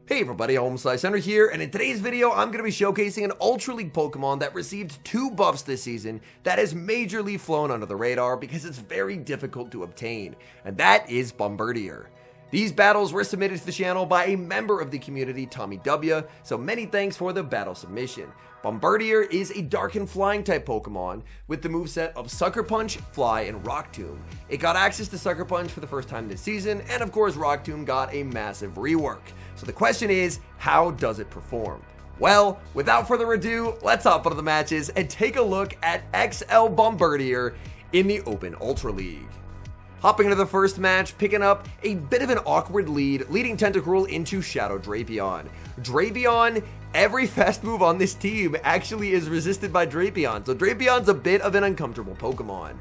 Hey everybody, HomeSliceHenry here, and in today's video, I'm going to be showcasing an Ultra League Pokemon that received 2 buffs this season that has majorly flown under the radar because it's very difficult to obtain, and that is Bombirdier. These battles were submitted to the channel by a member of the community, Tommy W, so many thanks for the battle submission. Bombirdier is a Dark and Flying type Pokemon with the moveset of Sucker Punch, Fly, and Rock Tomb. It got access to Sucker Punch for the first time this season, and of course Rock Tomb got a massive rework. So the question is, how does it perform? Well, without further ado, let's hop into the matches and take a look at XL Bombirdier in the Open Ultra League. Hopping into the first match, picking up a bit of an awkward lead, leading Tentacruel into Shadow Drapion. Drapion, every fast move on this team actually is resisted by Drapion, so Drapion's a bit of an uncomfortable Pokemon.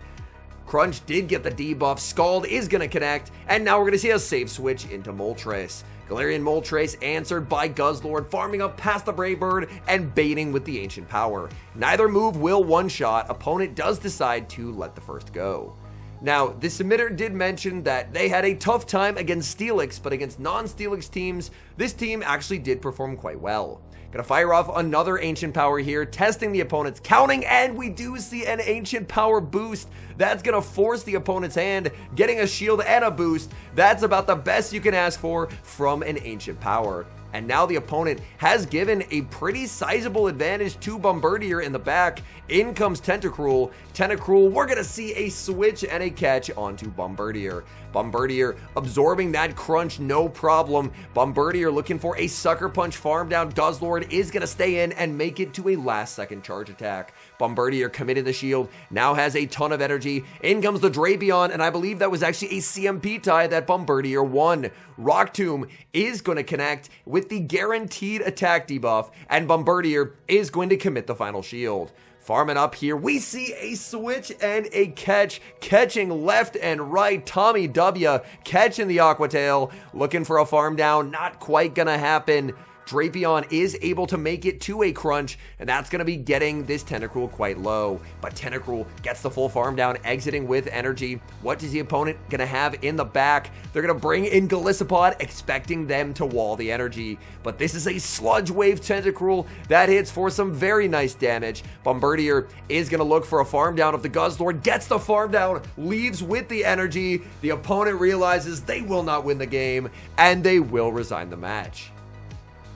Crunch did get the debuff, Scald is going to connect, and now we're going to see a safe switch into Moltres. Galarian Moltres answered by Guzzlord, farming up past the Brave Bird and baiting with the Ancient Power. Neither move will one-shot, opponent does decide to let the first go. Now, the submitter did mention that they had a tough time against Steelix, but against non-Steelix teams, this team actually did perform quite well. Gonna fire off another Ancient Power here, testing the opponent's counting, and we do see an Ancient Power boost. That's gonna force the opponent's hand, getting a shield and a boost. That's about the best you can ask for from an Ancient Power. And now the opponent has given a pretty sizable advantage to Bombirdier in the back. In comes Tentacruel. Tentacruel, we're going to see a switch and a catch onto Bombirdier. Bombirdier absorbing that crunch, no problem. Bombirdier looking for a Sucker Punch farm down. Guzzlord is going to stay in and make it to a last second charge attack. Bombirdier committed the shield, now has a ton of energy. In comes the Drapion, and I believe that was actually a CMP tie that Bombirdier won. Rock Tomb is going to connect with the guaranteed attack debuff, and Bombirdier is going to commit the final shield. Farming up here, we see a switch and a catch, catching left and right. Tommy W catching the Aqua Tail, looking for a farm down, not quite gonna happen. Drapion is able to make it to a crunch, and that's going to be getting this Tentacruel quite low. But Tentacruel gets the full farm down, exiting with energy. What is the opponent going to have in the back? They're going to bring in Golisopod, expecting them to wall the energy. But this is a Sludge Wave Tentacruel that hits for some very nice damage. Bombirdier is going to look for a farm down of the Guzzlord, gets the farm down, leaves with the energy. The opponent realizes they will not win the game, and they will resign the match.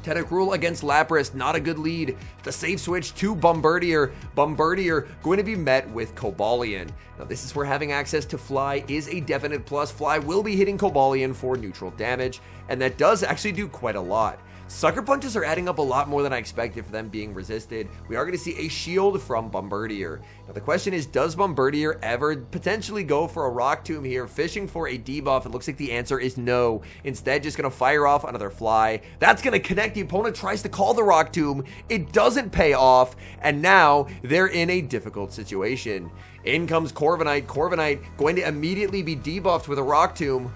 Tentacruel against Lapras, not a good lead. The safe switch to Bombirdier. Bombirdier going to be met with Cobalion. Now this is where having access to Fly is a definite plus. Fly will be hitting Cobalion for neutral damage, and that does actually do quite a lot. Sucker Punches are adding up a lot more than I expected for them being resisted. We are going to see a shield from Bombirdier. Now the question is, does Bombirdier ever potentially go for a Rock Tomb here, fishing for a debuff? It looks like the answer is no. Instead, just going to fire off another Fly. That's going to connect. The opponent tries to call the Rock Tomb. It doesn't pay off, and now they're in a difficult situation. In comes Corviknight. Corviknight going to immediately be debuffed with a Rock Tomb.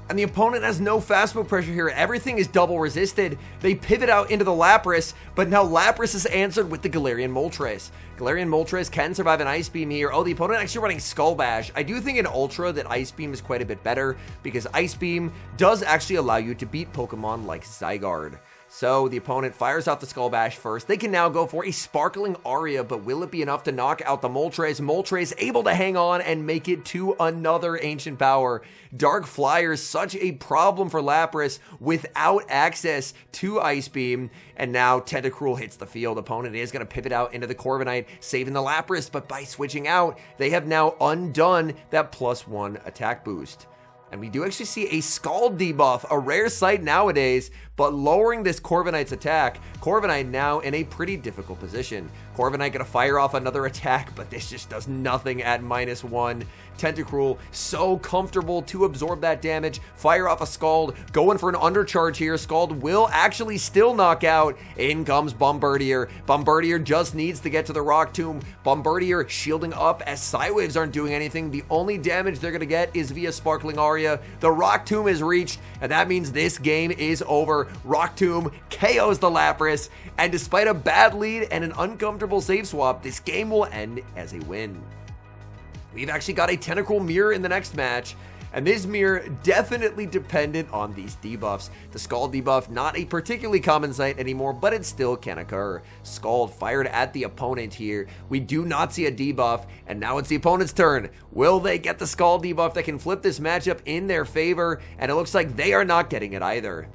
And the opponent has no fast move pressure here. Everything is double resisted. They pivot out into the Lapras, but now Lapras is answered with the Galarian Moltres. Galarian Moltres can survive an Ice Beam here. Oh, the opponent actually running Skull Bash. I do think in Ultra that Ice Beam is quite a bit better because Ice Beam does actually allow you to beat Pokemon like Zygarde. So the opponent fires out the Skull Bash first. They can now go for a Sparkling Aria, but will it be enough to knock out the Moltres? Moltres able to hang on and make it to another Ancient Power. Dark Flyers, such a problem for Lapras without access to Ice Beam. And now Tentacruel hits the field. Opponent is going to pivot out into the Corviknight, saving the Lapras, but by switching out, they have now undone that +1 attack boost. And we do actually see a Scald debuff, a rare sight nowadays, but lowering this Corviknight's attack. Corviknight now in a pretty difficult position. Corviknight gonna fire off another attack, but this just does nothing at -1. Tentacruel so comfortable to absorb that damage. Fire off a Scald, going for an undercharge here. Scald will actually still knock out. In comes Bombirdier. Bombirdier just needs to get to the Rock Tomb. Bombirdier shielding up as Psywaves aren't doing anything. The only damage they're gonna get is via Sparkling Aria. The Rock Tomb is reached, and that means this game is over. Rock Tomb KOs the Lapras, and despite a bad lead and an uncomfortable save swap, this game will end as a win. We've actually got a Tentacruel mirror in the next match, and this mirror definitely dependent on these debuffs. The Scald debuff, not a particularly common sight anymore, but it still can occur. Scald fired at the opponent here. We do not see a debuff, and now it's the opponent's turn. Will they get the Scald debuff that can flip this matchup in their favor? And it looks like they are not getting it either.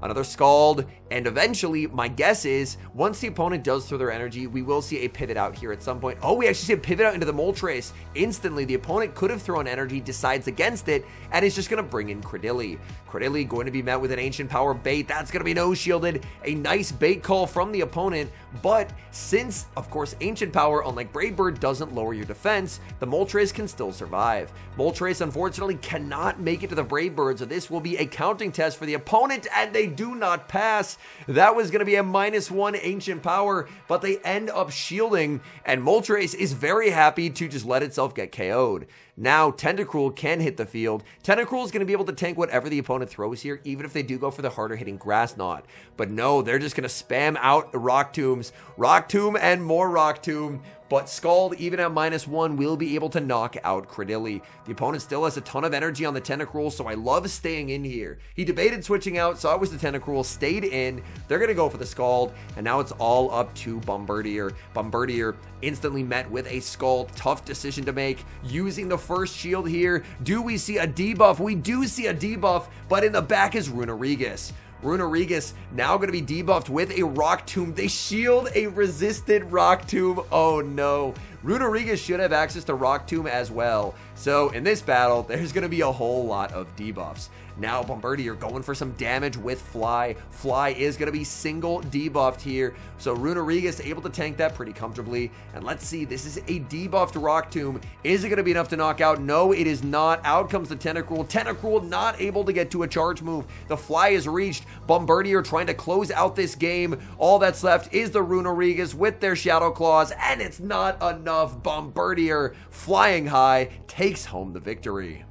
Another Scald, and eventually, my guess is, once the opponent does throw their energy, we will see a pivot out here at some point. Oh, we actually see a pivot out into the Moltres. Instantly, the opponent could have thrown energy, decides against it, and is just going to bring in Credilli. Credilli going to be met with an Ancient Power bait. That's going to be no-shielded. A nice bait call from the opponent, but since, of course, Ancient Power, unlike Brave Bird, doesn't lower your defense, the Moltres can still survive. Moltres, unfortunately, cannot make it to the Brave Bird, so this will be a counting test for the opponent, and they do not pass. That was going to be a -1 Ancient Power, but they end up shielding, and Moltres is very happy to just let itself get KO'd. Now, Tentacruel can hit the field. Tentacruel is going to be able to tank whatever the opponent throws here, even if they do go for the harder hitting Grass Knot. But no, they're just going to spam out Rock Tombs. Rock Tomb and more Rock Tomb. But Scald, even at -1, will be able to knock out Credilli. The opponent still has a ton of energy on the Tentacruel, so I love staying in here. He debated switching out, saw it was the Tentacruel, stayed in. They're going to go for the Scald, and now it's all up to Bombirdier. Bombirdier instantly met with a Scald. Tough decision to make. Using the first shield here. Do we see a debuff? We do see a debuff, but in the back is Runerigus. Runerigus now going to be debuffed with a Rock Tomb. They shield a resisted Rock Tomb. Oh no. Runerigus should have access to Rock Tomb as well. So in this battle, there's going to be a whole lot of debuffs. Now Bombirdier going for some damage with Fly. Fly is going to be single debuffed here. So Runerigus able to tank that pretty comfortably. And let's see, this is a debuffed Rock Tomb. Is it going to be enough to knock out? No, it is not. Out comes the Tentacruel. Tentacruel not able to get to a charge move. The Fly is reached. Bombirdier trying to close out this game. All that's left is the Runerigus with their Shadow Claws, and it's not enough. Bombirdier flying high takes home the victory.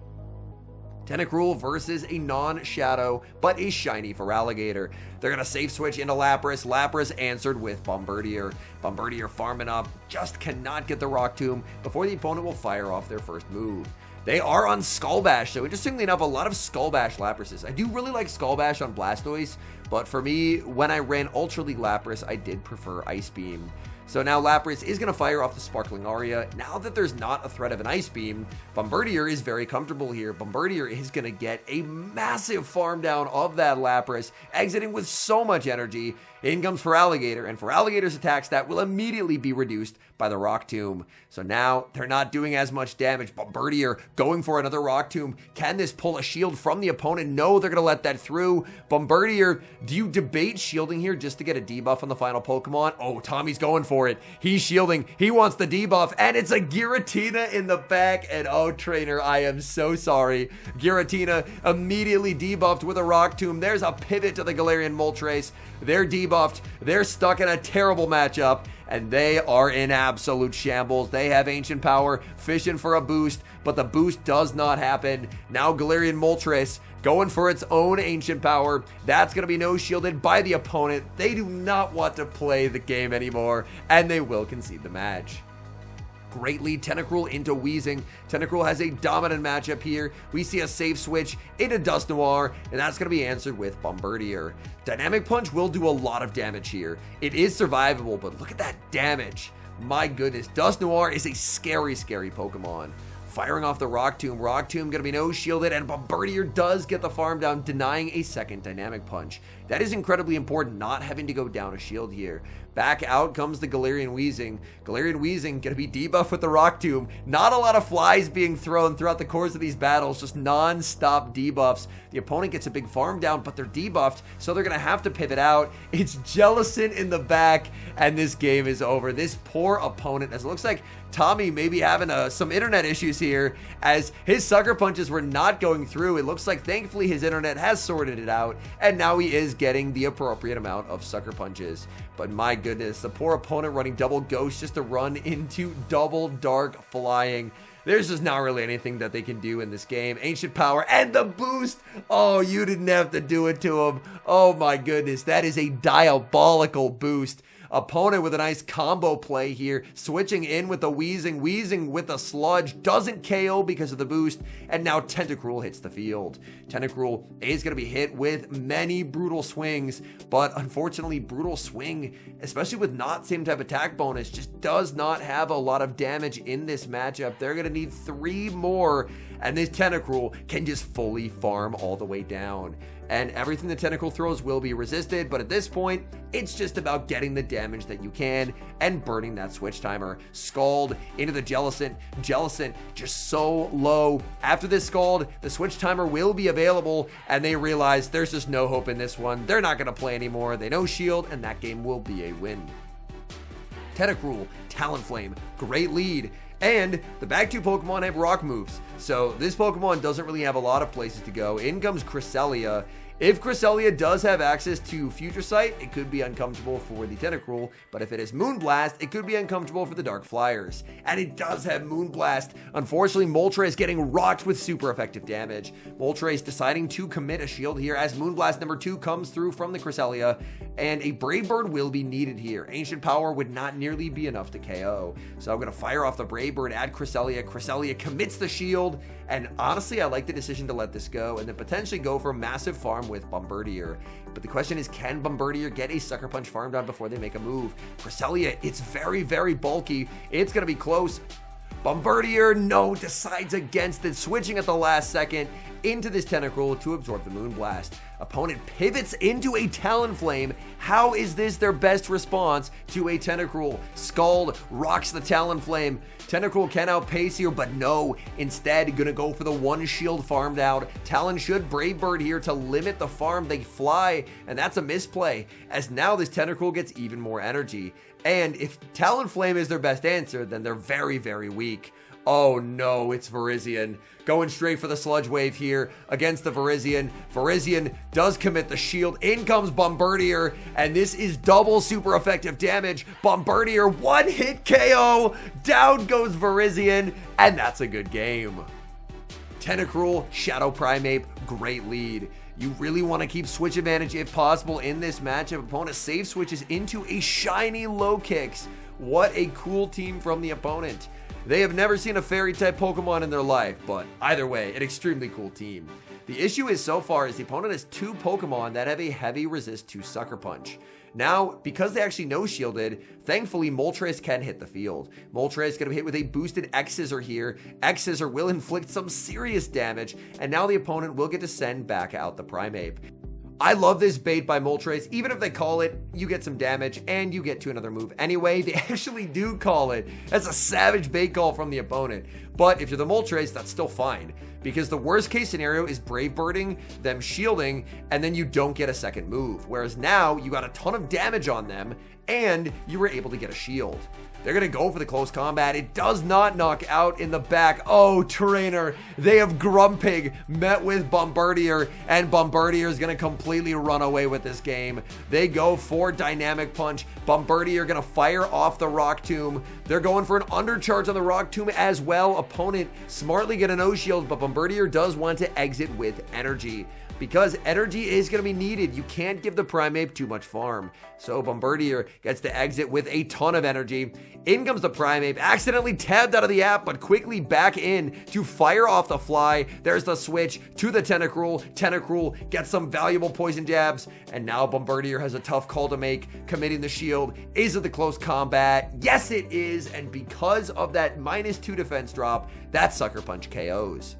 Tentacruel versus a non-shadow, but a shiny Feraligatr. They're going to safe switch into Lapras. Lapras answered with Bombirdier. Bombirdier farming up, just cannot get the Rock Tomb before the opponent will fire off their first move. They are on Skull Bash, so interestingly enough, a lot of Skull Bash Laprases. I do really like Skull Bash on Blastoise, but for me, when I ran Ultra League Lapras, I did prefer Ice Beam. So now Lapras is going to fire off the Sparkling Aria. Now that there's not a threat of an Ice Beam, Bombirdier is very comfortable here. Bombirdier is going to get a massive farm down of that Lapras, exiting with so much energy. In comes Feraligatr, and Feraligatr's attack stat will immediately be reduced by the Rock Tomb. So now they're not doing as much damage. Bombirdier going for another Rock Tomb. Can this pull a shield from the opponent? No, they're going to let that through. Bombirdier, do you debate shielding here just to get a debuff on the final Pokemon? Oh, Tommy's going for it. He's shielding. He wants the debuff, and it's a Giratina in the back. And oh, trainer, I am so sorry. Giratina immediately debuffed with a Rock Tomb. There's a pivot to the Galarian Moltres. They're debuffed. They're stuck in a terrible matchup, and they are in absolute shambles. They have Ancient Power, fishing for a boost, but the boost does not happen. Now Galarian Moltres going for its own Ancient Power. That's going to be no-shielded by the opponent. They do not want to play the game anymore, and they will concede the match. Great lead, Tentacruel into Weezing. Tentacruel has a dominant matchup here. We see a safe switch into Dusknoir, and that's going to be answered with Bombirdier. Dynamic Punch will do a lot of damage here. It is survivable, but look at that damage. My goodness, Dusknoir is a scary, scary Pokemon. Firing off the Rock Tomb. Rock Tomb going to be no-shielded, and Bombirdier does get the farm down, denying a second Dynamic Punch. That is incredibly important, not having to go down a shield here. Back out comes the Galarian Weezing. Galarian Weezing going to be debuffed with the Rock Tomb. Not a lot of flies being thrown throughout the course of these battles, just non-stop debuffs. The opponent gets a big farm down, but they're debuffed, so they're going to have to pivot out. It's Jellicent in the back, and this game is over. This poor opponent, as it looks like Tommy may be having some internet issues here, as his Sucker Punches were not going through. It looks like, thankfully, his internet has sorted it out, and now he is getting the appropriate amount of Sucker Punches. But my goodness, the poor opponent running double Ghost just to run into double Dark Flying. There's just not really anything that they can do in this game. Ancient Power and the boost. Oh, you didn't have to do it to him. Oh my goodness, that is a diabolical boost. Opponent with a nice combo play here, switching in with the Wheezing with the Sludge, doesn't KO because of the boost, and now Tentacruel hits the field. Tentacruel is going to be hit with many brutal swings, but unfortunately brutal swing, especially with not same type attack bonus, just does not have a lot of damage in this matchup. They're going to need 3 more, and this Tentacruel can just fully farm all the way down. And everything the Tentacle throws will be resisted, but at this point, it's just about getting the damage that you can and burning that switch timer. Scald into the Jellicent. Jellicent just so low. After this Scald, the switch timer will be available, and they realize there's just no hope in this one. They're not going to play anymore. They know Shield, and that game will be a win. Tentacruel, Talonflame, great lead. And the back 2 Pokemon have rock moves, so this Pokemon doesn't really have a lot of places to go. In comes Cresselia. If Cresselia does have access to Future Sight, it could be uncomfortable for the Tentacruel, but if it is Moonblast, it could be uncomfortable for the Dark Flyers. And it does have Moonblast. Unfortunately, Moltres getting rocked with super effective damage. Moltres deciding to commit a shield here as Moonblast number 2 comes through from the Cresselia, and a Brave Bird will be needed here. Ancient Power would not nearly be enough to KO. So I'm going to fire off the Brave Bird at Cresselia. Cresselia commits the shield, and honestly, I like the decision to let this go and then potentially go for a massive farm with Bombirdier. But the question is, can Bombirdier get a Sucker Punch farmed out before they make a move? Cresselia, it's very, very bulky. It's going to be close. Bombirdier, no, decides against it, switching at the last second into this Tentacruel to absorb the Moonblast. Opponent pivots into a Talonflame. How is this their best response to a Tentacruel? Scald rocks the Talonflame. Tentacruel can outpace here, but no. Instead, gonna go for the 1 shield farmed out. Talon should Brave Bird here to limit the farm. They fly, and that's a misplay, as now this Tentacruel gets even more energy. And if Talonflame is their best answer, then they're very, very weak. Oh no, it's Virizion. Going straight for the Sludge Wave here against the Virizion. Virizion does commit the shield. In comes Bombirdier, and this is double super effective damage. Bombirdier, 1-hit KO. Down goes Virizion, and that's a good game. Tentacruel, Shadow Primeape, great lead. You really want to keep switch advantage if possible in this matchup. Opponent safe switches into a shiny low kicks. What a cool team from the opponent. They have never seen a fairy type Pokemon in their life, but either way, an extremely cool team. The issue is so far is the opponent has 2 Pokemon that have a heavy resist to Sucker Punch. Now, because they actually no shielded, thankfully Moltres can hit the field. Moltres is going to be hit with a boosted X-Scissor here. X-Scissor will inflict some serious damage, and now the opponent will get to send back out the Primeape. I love this bait by Moltres. Even if they call it, you get some damage and you get to another move anyway. They actually do call it. That's a savage bait call from the opponent. But if you're the Moltres, that's still fine, because the worst case scenario is Brave Birding, them shielding, and then you don't get a second move. Whereas now you got a ton of damage on them and you were able to get a shield. They're going to go for the close combat. It does not knock out in the back. Oh, Trainer. They have Grumpig met with Bombirdier, and Bombirdier is going to completely run away with this game. They go for Dynamic Punch. Bombirdier going to fire off the Rock Tomb. They're going for an undercharge on the Rock Tomb as well. Opponent smartly get a no shield, but Bombirdier does want to exit with energy, because energy is going to be needed. You can't give the Primeape too much farm. So Bombirdier gets to exit with a ton of energy. In comes the Primeape, accidentally tabbed out of the app, but quickly back in to fire off the fly. There's the switch to the Tentacruel. Tentacruel gets some valuable poison jabs, and now Bombirdier has a tough call to make, committing the shield. Is it the close combat? Yes, it is, and because of that -2 defense drop, that Sucker Punch KOs.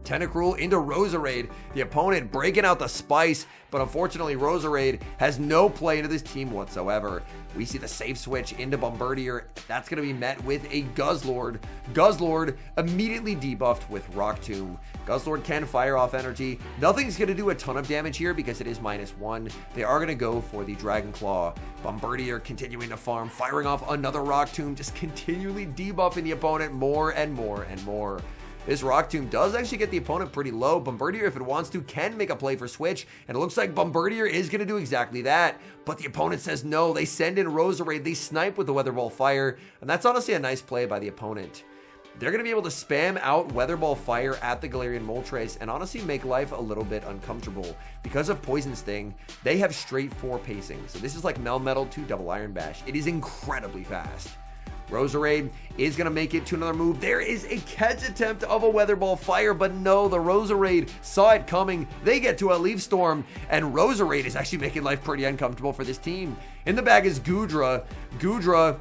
Tentacruel into Roserade, the opponent breaking out the spice, but unfortunately Roserade has no play into this team whatsoever. We see the safe switch into Bombirdier. That's going to be met with a Guzzlord. Guzzlord immediately debuffed with Rock Tomb. Guzzlord can fire off energy. Nothing's going to do a ton of damage here because it is -1. They are going to go for the Dragon Claw. Bombirdier continuing to farm, firing off another Rock Tomb, just continually debuffing the opponent more and more and more. This Rock Tomb does actually get the opponent pretty low. Bombirdier, if it wants to, can make a play for switch, and it looks like Bombirdier is going to do exactly that, but the opponent says no. They send in Roserade, they snipe with the Weather Ball Fire, and that's honestly a nice play by the opponent. they're going to be able to spam out Weather Ball Fire at the Galarian Moltres and honestly make life a little bit uncomfortable. Because of Poison Sting, they have straight 4 pacing. So this is like Melmetal to Double Iron Bash. It is incredibly fast. Roserade is going to make it to another move. There is a catch attempt of a Weather Ball Fire, but no, the Roserade saw it coming. They get to a Leaf Storm, and Roserade is actually making life pretty uncomfortable for this team. In the bag is Goodra. Goodra,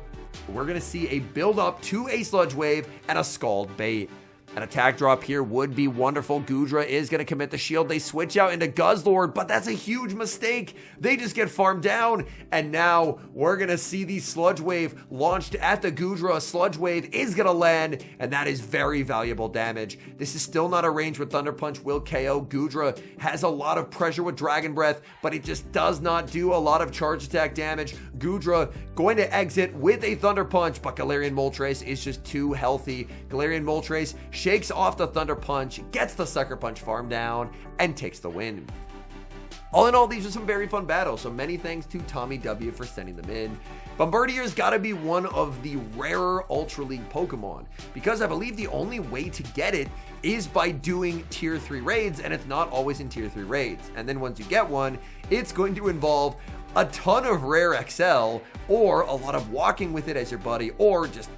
we're going to see a build up to a Sludge Wave and a Scald Bait. An attack drop here would be wonderful. Goodra is going to commit the shield. They switch out into Guzzlord, but that's a huge mistake. They just get farmed down, and now we're going to see the Sludge Wave launched at the Goodra. Sludge Wave is going to land, and that is very valuable damage. This is still not a range where Thunder Punch will KO. Goodra has a lot of pressure with Dragon Breath, but it just does not do a lot of charge attack damage. Goodra going to exit with a Thunder Punch, but Galarian Moltres is just too healthy. Galarian Moltres shakes off the Thunder Punch, gets the Sucker Punch farm down, and takes the win. All in all, these are some very fun battles, so many thanks to Tommy W for sending them in. Bombardier's gotta be one of the rarer Ultra League Pokemon, because I believe the only way to get it is by doing Tier 3 raids, and it's not always in Tier 3 raids. And then once you get one, it's going to involve a ton of rare XL, or a lot of walking with it as your buddy, or just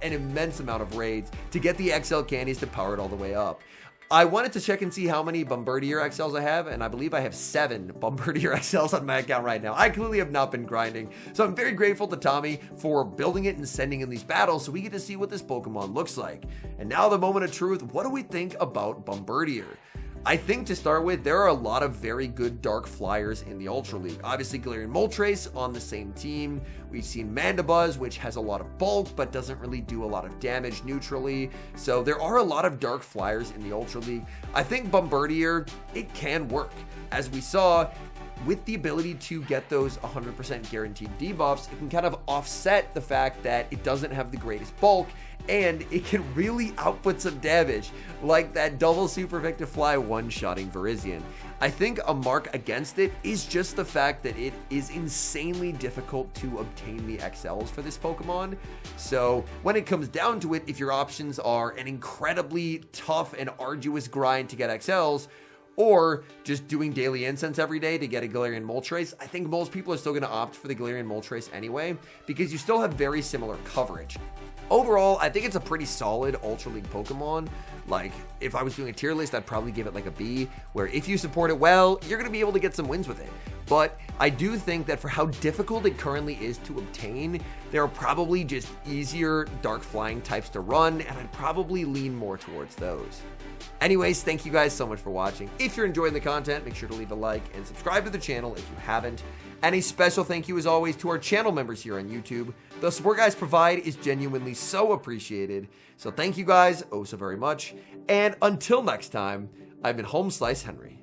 an immense amount of raids to get the XL candies to power it all the way up. I wanted to check and see how many Bombirdier XLs I have, and I believe I have 7 Bombirdier XLs on my account right now. I clearly have not been grinding, so I'm very grateful to Tommy for building it and sending in these battles so we get to see what this Pokemon looks like. And now the moment of truth, what do we think about Bombirdier? I think to start with, there are a lot of very good dark flyers in the Ultra League. Obviously, Galarian Moltres on the same team. We've seen Mandibuzz, which has a lot of bulk, but doesn't really do a lot of damage neutrally. So there are a lot of dark flyers in the Ultra League. I think Bombirdier, it can work. As we saw, with the ability to get those 100% guaranteed debuffs, it can kind of offset the fact that it doesn't have the greatest bulk, and it can really output some damage, like that double Super Effective Fly one-shotting Virizion. I think a mark against it is just the fact that it is insanely difficult to obtain the XLs for this Pokemon. So when it comes down to it, if your options are an incredibly tough and arduous grind to get XLs, or just doing daily incense every day to get a Galarian Moltres, I think most people are still going to opt for the Galarian Moltres anyway, because you still have very similar coverage. Overall, I think it's a pretty solid Ultra League Pokemon. Like, if I was doing a tier list, I'd probably give it like a B, where if you support it well, you're going to be able to get some wins with it. But I do think that for how difficult it currently is to obtain, there are probably just easier dark flying types to run, and I'd probably lean more towards those. Anyways, thank you guys so much for watching. If you're enjoying the content, make sure to leave a like and subscribe to the channel if you haven't. And a special thank you as always to our channel members here on YouTube. The support guys provide is genuinely so appreciated. So thank you guys oh so very much. And until next time, I've been HomeSliceHenry.